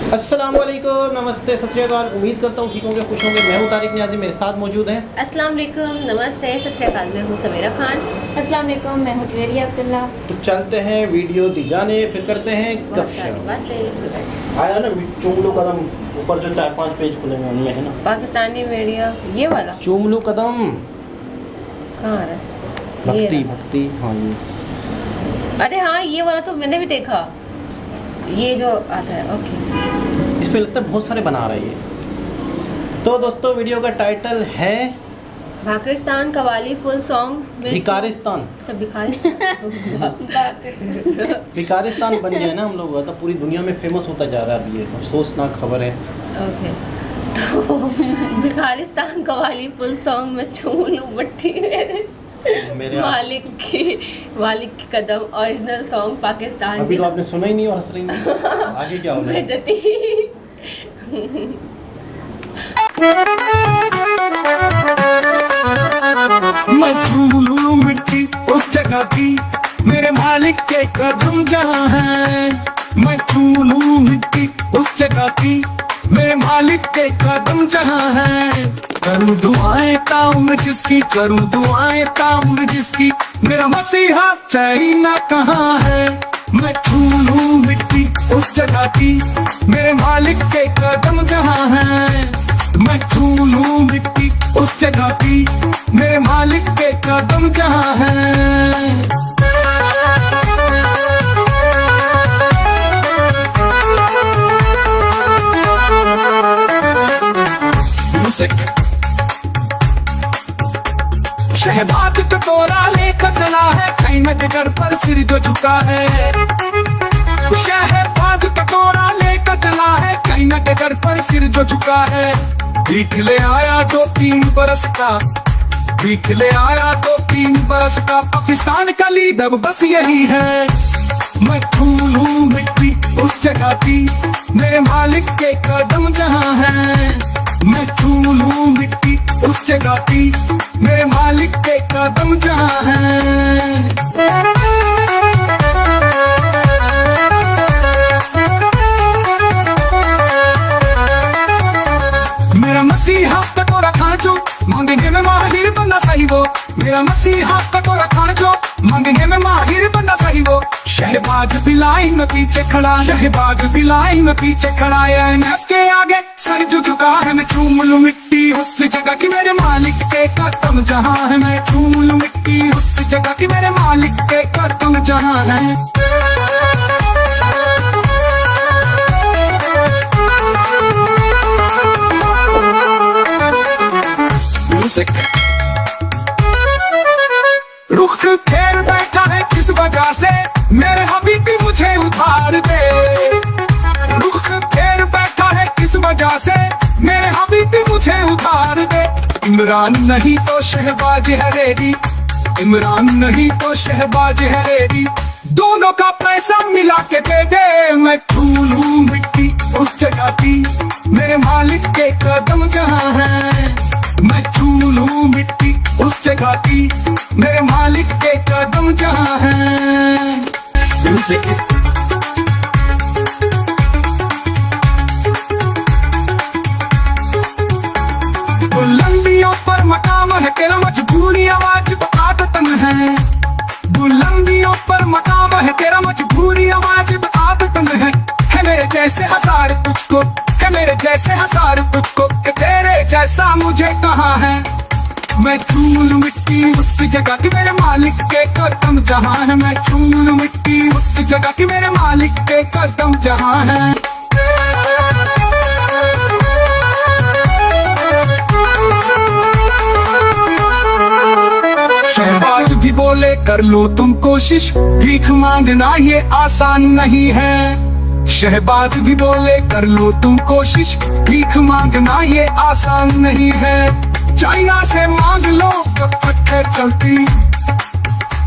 अस्सलामुअलैकुम, नमस्ते, सत श्री अकाल। उम्मीद करता हूँ ठीक होंगे, खुश होंगे। मैं हूँ तारिक नियाज़ी, मेरे साथ मौजूद हैं। अस्सलाम वालेकुम, नमस्ते, सत श्री अकाल। मैं हूँ समीरा खान। अस्सलाम वालेकुम, मैं हूँ जवेरिया अब्दुल्ला। तो चलते हैं वीडियो दी जाने, फिर करते हैं गपशप। आया ना चूम लो कदम, ऊपर जो 4-5 पेज खुले हैं उनमें है ना पाकिस्तानी मीडिया, ये वाला चूम लो कदम। कहाँ आ रहा है? भक्ति भक्ति, हाँ ये। अरे हाँ, ये वाला तो मैंने भी देखा, ये जो आता है। ओके, इस पे लगता है बहुत सारे बना रहे हैं। तो दोस्तों, वीडियो का टाइटल है पाकिस्तान कवाली फुल सॉन्ग में भिकारिस्तान। अच्छा, भिकारिस्तान बन गया है ना हम लोग, तो पूरी दुनिया में फेमस होता जा रहा है। अभी ये अफसोसनाक खबर है। ओके, तो भिकारिस्तान कवाली फुल सॉन्ग में चूम लूं मट्टी मेरे मालिक की कदम ओरिजिनल सॉन्ग पाकिस्तान। अभी तो आपने सुना ही नहीं और हंस रही नहीं। आगे क्या होगा? बेइज्जती। मैं चूम लूं मिट्टी उस जगह की, मेरे मालिक के कदम जहाँ हैं। मैं चूम लूं मिट्टी उस जगह की, मेरे मालिक के कदम जहाँ हैं। करूँ दुआएं ताउम्र जिसकी, करूँ दुआएं ताउम्र जिसकी, मेरा मसीहा चाइना कहाँ है। मैं चूम लूं मिट्टी उस जगह की, मेरे मालिक के कदम जहाँ हैं। मैं चूम लूं मिट्टी उस जगह की, मेरे मालिक के कदम जहाँ हैं। शहबाज कटोरा लेकर चला है, चाइना के घर पर सिर जो झुका है। शहबाज कटोरा लेकर चला है, चाइना के घर पर सिर जो झुका है। भीख ले आया 2-3 बरस का, भीख ले आया 2-3 बरस का, पाकिस्तान का लीडर बस यही है। मैं चूम लूं मिट्टी उस जगह की, मेरे मालिक के कदम जहाँ हैं। मैं चूम लूं मिट्टी उस जगह की, मेरे मालिक के कदम जहाँ हैं। मेरा मसीहा कटोरा खान जो मांगेंगे मैं माहिर बंदा सही वो। मेरा मसीहा कटोरा खान जो मांगेंगे मैं माहिर बंदा सही वो। शहबाज भी लाइन में पीछे खड़ा, शहबाज भी लाइन में पीछे खड़ा। IMF के आगे सर जो झुका है। मैं चूम लूं मिट्टी उस जगह की, मेरे मालिक के कदम जहाँ है। मैं चूम लूं मिट्टी उस जगह की, मेरे मालिक के कदम जहाँ है। रुख फेर बैठा है किस वजह से, मेरे हबीबी मुझे उधार दे। रुख फेर बैठा है किस वजह से, मेरे हबीबी मुझे उधार दे। इमरान नहीं तो शहबाज है रेडी, इमरान नहीं तो शहबाज है रेडी, दोनों का पैसा मिला के दे दे। मैं चूम लूं मिट्टी उस जगह की, मेरे मालिक के कदम जहाँ हैं। मैं चूम लूं मिट्टी उस जगह की, मेरे मालिक के कदम जहाँ हैं। बुलंदियों पर मकाम है तेरा, मजबूरी आवाज आदतन है। बुलंदियों पर मकाम है तेरा, मजबूरी आवाज आदतन है। मेरे जैसे हजार तुझको, है मेरे जैसे हजार तुझको, कि तेरे जैसा मुझे कहाँ है। मैं चूम लूं मिट्टी उस जगह की, मेरे मालिक के कदम जहाँ है। मैं चूम लूं मिट्टी उस जगह की, मेरे मालिक के कदम जहाँ है। शहबाज भी बोले कर लो तुम कोशिश, भीख मांगना ये आसान नहीं है। शहबाज भी बोले कर लो तुम कोशिश, भीख मांगना ये आसान नहीं है। चाइना से मांग लो जब तक है चलती,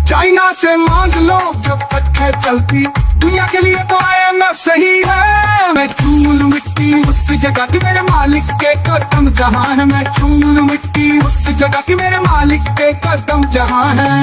चाइना से मांग लो जब तक है चलती, दुनिया के लिए तो IMF सही है। मैं चूम लूं मिट्टी उस जगह की, मेरे मालिक के कदम जहाँ है। मैं चूम लूं मिट्टी उस जगह की, मेरे मालिक के कदम जहाँ है।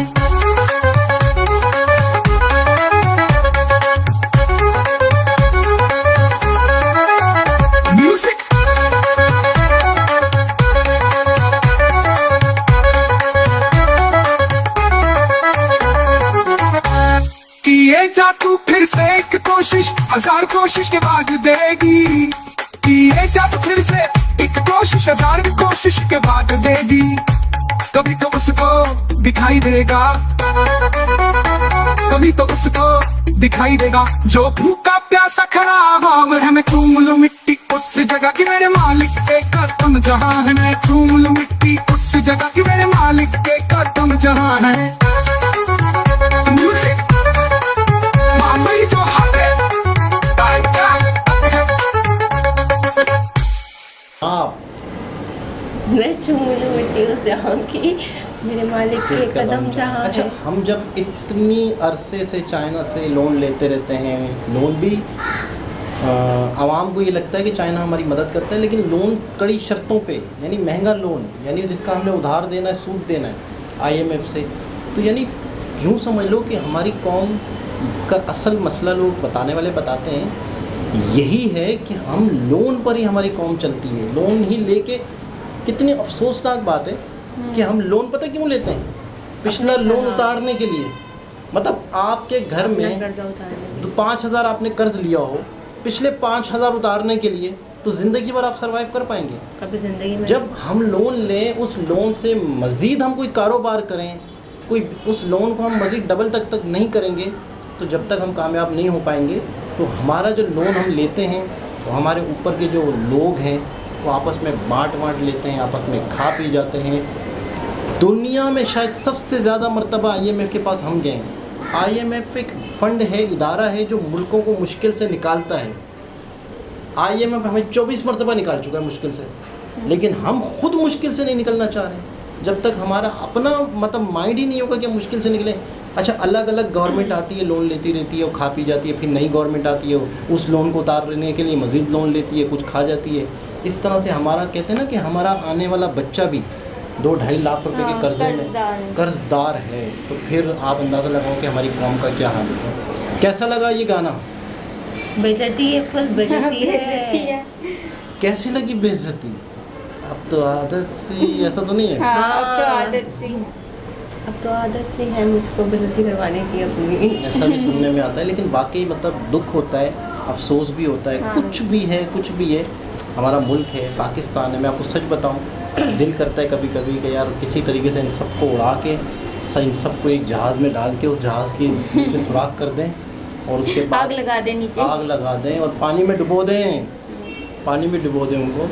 जा तू फिर से एक कोशिश, 1000 कोशिश के बाद देगी। ये जा तू फिर से एक कोशिश, 1000 कोशिश के बाद देगी। कभी तो उसको दिखाई देगा, कभी तो उसको दिखाई देगा। जो भूखा प्यासा खड़ा हुआ है, मैं चूम लूं मिट्टी उस जगह की मेरे मालिक के कदम जहां है। मैं चूम लूं मिट्टी उस जगह की मेरे मालिक के कदम जहां है। म्यूजिक मामई जो हाथ है, आप मैं चूम लूं मिट्टी उस जहाँ की मेरे मालिक के कदम जहाँ अच्छा, है। हम जब इतनी अरसे से चाइना से लोन लेते रहते हैं, लोन भी आवाम को ये लगता है कि चाइना हमारी मदद करता है, लेकिन लोन कड़ी शर्तों पे, यानी महंगा लोन, यानी जिसका हमने उधार देना है, सूद देना है IMF से। तो यानी यूँ समझ लो कि हमारी कौम का असल मसला लोग बताने वाले बताते हैं यही है कि हम लोन पर ही हमारी कौम चलती है। लोन ही लेके, कितनी अफसोसनाक बात है कि हम लोन पता क्यों लेते हैं? पिछला लोन उतारने के लिए। मतलब आपके घर में कर्जा उतारने तो 5,000 आपने कर्ज लिया हो, पिछले 5,000 उतारने के लिए, तो ज़िंदगी भर आप सरवाइव कर पाएंगे? कभी जिंदगी में। जब हम लोन लें, उस लोन से मज़ीद हम कोई कारोबार करें, कोई उस लोन को हम मज़ीद डबल तक नहीं करेंगे, तो जब तक हम कामयाब नहीं हो पाएंगे। तो हमारा जो लोन हम लेते हैं, तो हमारे ऊपर के जो लोग हैं वो आपस में बांट लेते हैं, आपस में खा पी जाते हैं। दुनिया में शायद सबसे ज़्यादा मर्तबा IMF के पास हम गए। IMF एक फ़ंड है, इदारा है जो मुल्कों को मुश्किल से निकालता है। IMF हमें 24 मरतबा निकाल चुका है मुश्किल से, लेकिन हम खुद मुश्किल से नहीं निकलना चाह रहे। जब तक हमारा अपना मतलब माइंड ही नहीं होगा कि हम मुश्किल से निकलें। अच्छा, अलग अलग गवर्नमेंट आती है, लोन लेती रहती है और खा पी जाती है, फिर नई गवर्नमेंट आती है, उस लोन को उतारने के लिए मज़ीद लोन लेती है, कुछ खा जाती है। इस तरह से हमारा, कहते हैं ना कि हमारा आने वाला बच्चा भी 2-2.5 लाख रुपए के कर्जे में कर्जदार है। तो फिर आप अंदाज़ा लगाओ कि हमारी कौम का क्या हाल है। कैसा लगा ये गाना? बेइज्जती है, फुल बेइज्जती है। कैसी लगी बेइज्जती? अब तो आदत सी, ऐसा तो नहीं है? हाँ, अब तो आदत सी। अब तो आदत से है मुझको बेइज्जती करवाने की अपनी। ऐसा भी सुनने में आता है, लेकिन वाकई मतलब दुख होता है, अफसोस भी होता है। हाँ। कुछ भी है। हमारा मुल्क है, पाकिस्तान है। मैं आपको सच बताऊं, दिल करता है कभी कभी कि यार किसी तरीके से इन सबको उड़ा के, इन सबको एक जहाज़ में डाल के उस जहाज़ के नीचे सुराख कर दें और उसके बाद आग लगा दें नीचे, आग लगा दें और पानी में डुबो दें उनको।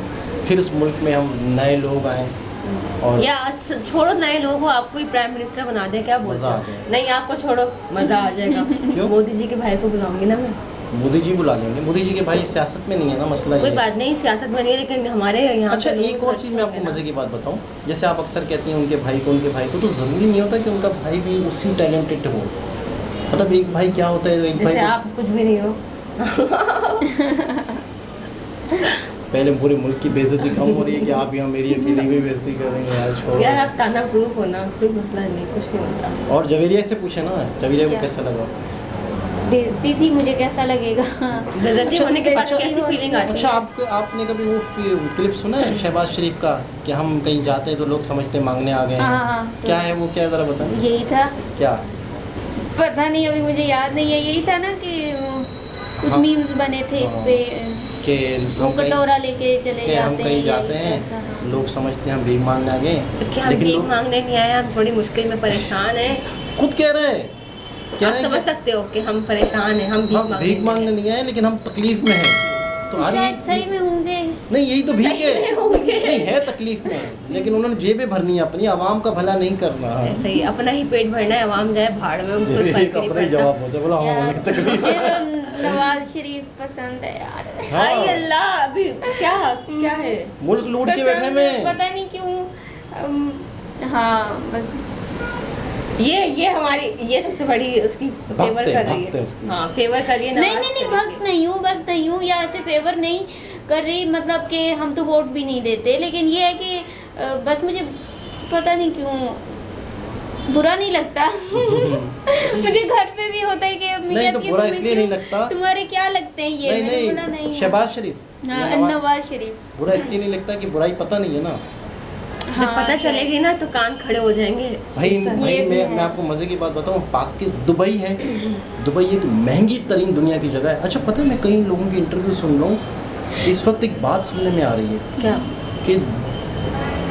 फिर उस मुल्क में हम नए लोग आएँ और या छोड़ो नए लोगों को, आपको ही प्राइम मिनिस्टर बना दे, क्या बोलते हैं? नहीं, आपको छोड़ो, मज़ा आ जाएगा। क्यों? मोदी जी के भाई को बुलाऊंगी ना मैं। मोदी जी बुला लेंगे। मोदी जी के भाई सियासत में नहीं है ना मसला। कोई ये बात नहीं, सियासत में नहीं है, लेकिन हमारे यहाँ। अच्छा, एक और चीज़ मैं आपको मज़े की बात बताऊं। जैसे आप अक्सर कहती हैं उनके भाई को, तो ज़रूरी नहीं होता कि उनका भाई भी उसी टैलेंटेड हो। मतलब एक भाई क्या होता है, एक भाई आप कुछ भी नहीं हो। पहले पूरे मुल्क की बेइज्जती कम हो रही है कि आप यहाँ मेरी अकेली भी बेइज्जती करेंगे। यार छोड़ो यार, आप ताना प्रूफ हो ना, कोई मसला नहीं, कुछ नहीं होता। और जवेरिया से पूछे ना, जवेरिया को कैसा लगा? बेइज्जती थी, मुझे कैसा लगेगा? बेइज्जती होने के बाद कैसी फीलिंग आती है? अच्छा, आपने कभी वो क्लिप सुना है शहबाज शरीफ का कि हम कहीं जाते हैं तो लोग समझते हैं मांगने आ गए हैं? हाँ, क्या है वो, क्या ज़रा बताएं। यही था। क्या? पता नहीं, अभी मुझे याद नहीं है। यही था ना कि कुछ हाँ। मीम्स बने थे इस पे कि वो कटोरा लेके चले कि हम जाते कहीं हैं, जाते ऐसा। हैं, लोग समझते हैं हम भीख मांगने आ गए, क्या हम लेकिन भीख लोग मांगने नहीं आए, हम थोड़ी मुश्किल में परेशान हैं। खुद कह रहे हैं, आप समझ सकते हो कि हम परेशान हैं, हम हम भीख मांगने नहीं आए, लेकिन हम तकलीफ में हैं। तो शायद सही में होंगे। नहीं, यही तो भीख सही है। में होंगे। नहीं है, तकलीफ में है, लेकिन उन्होंने जेबें भरनी है अपनी, आवाम का भला नहीं करना। ऐसा ही, अपना ही पेट भरना है, आवाम जाए भाड़ में, उनको कोई एक फर्क नहीं अपना ही पड़ता। जवाब होता है, बोला हाँ, यार, हमें तकलीफ मुझे है। तो नवाज शरीफ पसंद है यार। हाँ। हाय अल्लाह, अभी क्या है? मुल्क लूट के बैठे में। पता नहीं क्यों। हाँ, बस ये हमारी, ये सबसे बड़ी उसकी फेवर कर रही भक्त है है। उसकी। हाँ, फेवर कर रही है। नहीं नवाज नहीं नहीं, शरीफ भक्त नहीं हूँ या ऐसे फेवर नहीं कर रही। मतलब कि हम तो वोट भी नहीं देते, लेकिन ये है कि बस मुझे पता नहीं क्यों बुरा नहीं लगता। मुझे घर पे भी होता है कि अम्मी नहीं, तो कहती है, बुरा तुम्हें इसलिए क्यों- नहीं लगता। तुम्हारे क्या लगते हैं ये? मैंने बोला नहीं, नहीं। शहबाज शरीफ हाँ, या नवाज शरीफ। बुरा इसलिए नहीं लगता कि बुराई पता नहीं है ना। जब पता चलेगी ना तो कान खड़े हो जाएंगे। भाई भी मैं है। आपको मज़े की बात बताऊँ, दुबई है, दुबई एक महंगी तरीन दुनिया की जगह है। अच्छा पता है, मैं कई लोगों की इंटरव्यू सुन रहा हूँ, इस वक्त एक बात सुनने में आ रही है क्या? कि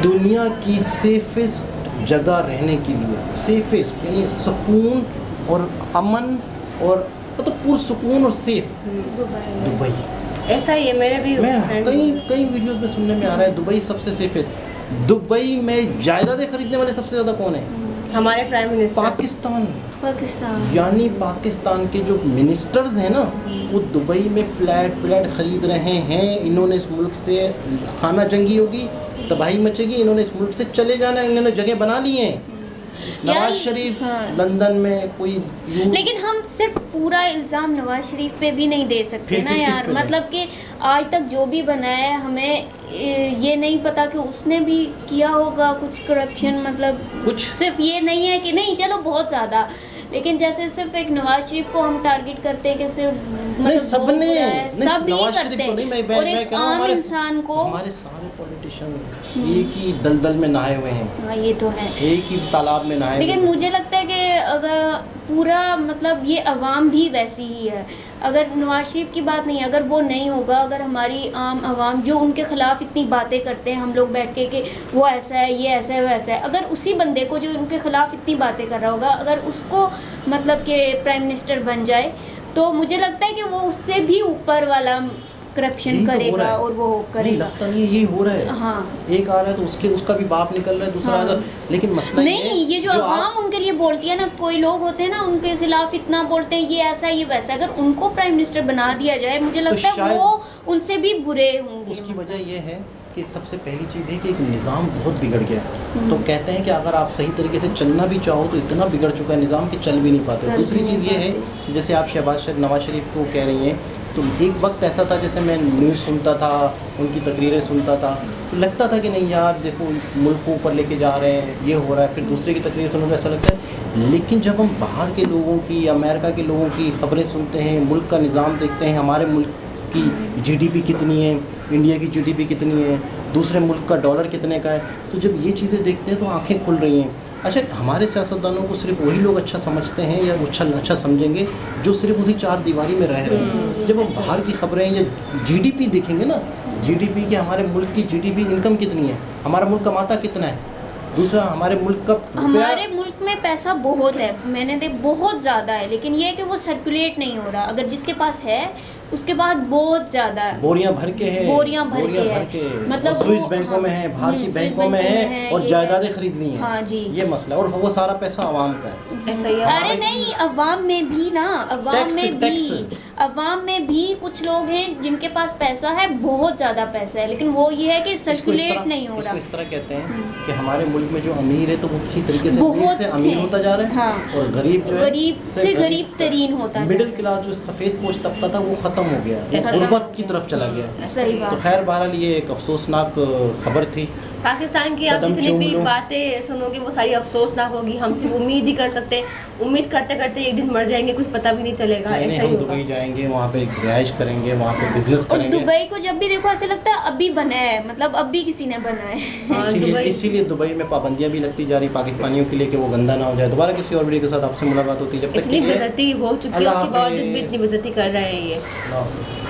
दुनिया की सेफेस्ट जगह रहने के लिए, सेफेस्ट यानी सुकून और अमन और मतलब पुरसुकून और सेफ, दुबई। ऐसा ही है, मेरे भी मैं friend कई वीडियोस में सुनने में आ रहा है दुबई सबसे सेफ है। दुबई में जायदादें खरीदने वाले सबसे ज़्यादा कौन है? हमारे प्राइम मिनिस्टर। पाकिस्तान। यानी पाकिस्तान के जो मिनिस्टर्स हैं ना, वो दुबई में फ्लैट खरीद रहे हैं। इन्होंने इस मुल्क से, खाना जंगी होगी, तबाही मचेगी, इन्होंने इस मुल्क से चले जाना है, इन्होंने जगह बना ली हैं। नवाज शरीफ हाँ। लंदन में कोई लेकिन हम सिर्फ पूरा इल्ज़ाम नवाज शरीफ पे भी नहीं दे सकते फिर ना किस यार। पे दें? मतलब कि आज तक जो भी बना है, हमें ये नहीं पता कि उसने भी किया होगा कुछ करप्शन। मतलब कुछ सिर्फ ये नहीं है कि नहीं, चलो बहुत ज़्यादा, लेकिन जैसे सिर्फ एक नवाज शरीफ को हम टारगेट करते हैं कि सिर्फ नहीं, मतलब सबने वो बुरा है, नहीं, सब ही नवाज शरीफ करते को नहीं, हैं। मैं और एक कह रहा हूँ आम इंसान को, हमारे सारे पॉलिटिशियन एक ही दलदल में नहाए हुए हैं, हाँ ये तो है। एक ही तालाब में नहाए लेकिन हुए हैं। मुझे लगता है कि अगर पूरा मतलब ये अवाम भी वैसी ही है। अगर नवाज शरीफ की बात नहीं, अगर वो नहीं होगा, अगर हमारी आम आवाम जो उनके ख़िलाफ़ इतनी बातें करते हैं, हम लोग बैठ के कि वो ऐसा है, ये ऐसा है, वैसा है, अगर उसी बंदे को जो उनके ख़िलाफ़ इतनी बातें कर रहा होगा, अगर उसको मतलब कि प्राइम मिनिस्टर बन जाए, तो मुझे लगता है कि वो उससे भी ऊपर वाला करप्शन यही तो हो करेगा रहा है। और वो नहीं करेगा। लगता नहीं है, यही हो रहा है। हाँ एक आ रहा है तो उसका भी बाप निकल रहा है, दूसरा हाँ। आ रहा है। लेकिन मसला नहीं, ये जो आप- अवाम उनके लिए बोलती है ना, कोई लोग होते हैं ना उनके खिलाफ इतना बोलते हैं, ये ऐसा ये वैसा, अगर उनको प्राइम मिनिस्टर बना दिया जाए, मुझे लगता है शायद वो उनसे भी बुरे होंगे। उसकी वजह यह है कि सबसे पहली चीज़ है कि एक निज़ाम बहुत बिगड़ गया है। तो कहते हैं कि अगर आप सही तरीके से चलना भी चाहो तो इतना बिगड़ चुका है निज़ाम कि चल भी नहीं पाते। दूसरी चीज़ ये है, जैसे आप नवाज शरीफ को कह रही हैं, तो एक वक्त ऐसा था, जैसे मैं न्यूज़ सुनता था, उनकी तकरीरें सुनता था, तो लगता था कि नहीं यार देखो मुल्क को ऊपर लेके जा रहे हैं, ये हो रहा है। फिर दूसरे की तकरीर सुनो तो ऐसा लगता है। लेकिन जब हम बाहर के लोगों की, अमेरिका के लोगों की खबरें सुनते हैं, मुल्क का निज़ाम देखते हैं, हमारे मुल्क की जीडीपी कितनी है, इंडिया की जीडीपी कितनी है, दूसरे मुल्क का डॉलर कितने का है, तो जब ये चीज़ें देखते हैं तो आंखें खुल रही हैं। अच्छा, हमारे सियासतदानों को सिर्फ वही लोग अच्छा समझते हैं या अच्छा समझेंगे जो सिर्फ उसी चार दीवारी में रह रहे हैं। जब हम बाहर की खबरें या जीडीपी देखेंगे ना, जीडीपी के, हमारे मुल्क की जीडीपी इनकम कितनी है, हमारा मुल्क कमाता कितना है, दूसरा हमारे मुल्क का हमारे मुल्क में पैसा बहुत है, मैंने देख बहुत ज़्यादा है, लेकिन ये है कि वो सर्कुलेट नहीं हो रहा। अगर जिसके पास है उसके बाद बहुत ज़्यादा है, बोरियां भर के है, बोरियां भर के मतलब स्विस बैंकों में है, बाहर की बैंकों में है, और जायदादें खरीद ली हैं। हाँ जी, ये मसला, और वो सारा पैसा आवाम का है। ऐसा ही है। अरे नहीं, अवाम में भी ना, अवाम में भी कुछ लोग हैं जिनके पास पैसा है, बहुत ज़्यादा पैसा है, लेकिन वो ये है कि सर्कुलेट नहीं हो रहा। इस तरह कहते हैं कि हमारे मुल्क में जो अमीर है तो वो किसी तरीके से अमीर बहुत से अमीर होता जा रहा है, हाँ। और गरीब जो है गरीब से गरीब तरीन होता है। मिडिल क्लास जो सफ़ेद पोश तबका था वो ख़त्म हो गया, वो गुर्बत की तरफ चला गया। सही तो बात। खैर बहरहाल ये एक अफसोसनाक खबर थी। पाकिस्तान की आप कदम जितनी चूम भी लो। बातें सुनोगे वो सारी अफसोसनाक होगी। हम सिर्फ उम्मीद ही कर सकते हैं, उम्मीद करते करते एक दिन मर जाएंगे, कुछ पता भी नहीं चलेगा। नहीं, ऐसा ही हम होगा। दुबई जाएंगे, वहाँ पे रिहाइश करेंगे, वहाँ पे बिजनेस और करेंगे। दुबई को जब भी देखो ऐसे लगता है अभी बना है, मतलब अभी किसी ने बना है। हाँ, दुबई- इसीलिए दुबई में पाबंदियां भी लगती जा रही पाकिस्तानियों के लिए कि वो गंदा ना हो जाए। दोबारा किसी और वीडियो के साथ आपसे मुलाकात होती है, जब तक इतनी के लिए बेइज्जती हो चुकी है, अल्लाह उसके बावजूद भी हाफिज़। इतनी बेइज्जती कर रहे हैं ये। अल्लाह हाफिज़।